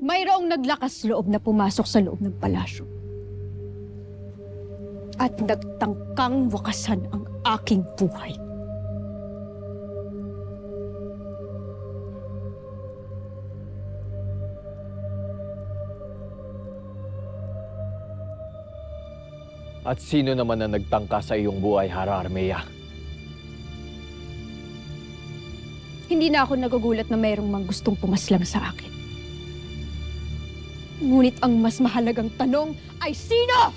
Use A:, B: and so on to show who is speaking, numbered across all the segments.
A: mayroong naglakas loob na pumasok sa loob ng palasyo. At nagtangkang wakasan ang aking buhay.
B: At sino naman na nagtangka sa iyong buhay, Hara Armea?
A: Hindi na ako nagugulat na mayroong mang gustong pumaslang sa akin. Ngunit ang mas mahalagang tanong ay sino?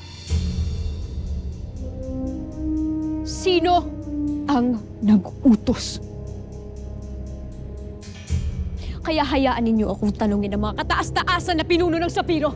A: Sino ang nag-utos? Kaya hayaan ninyo akong tanungin ng mga kataas-taasan na pinuno ng Sapiro.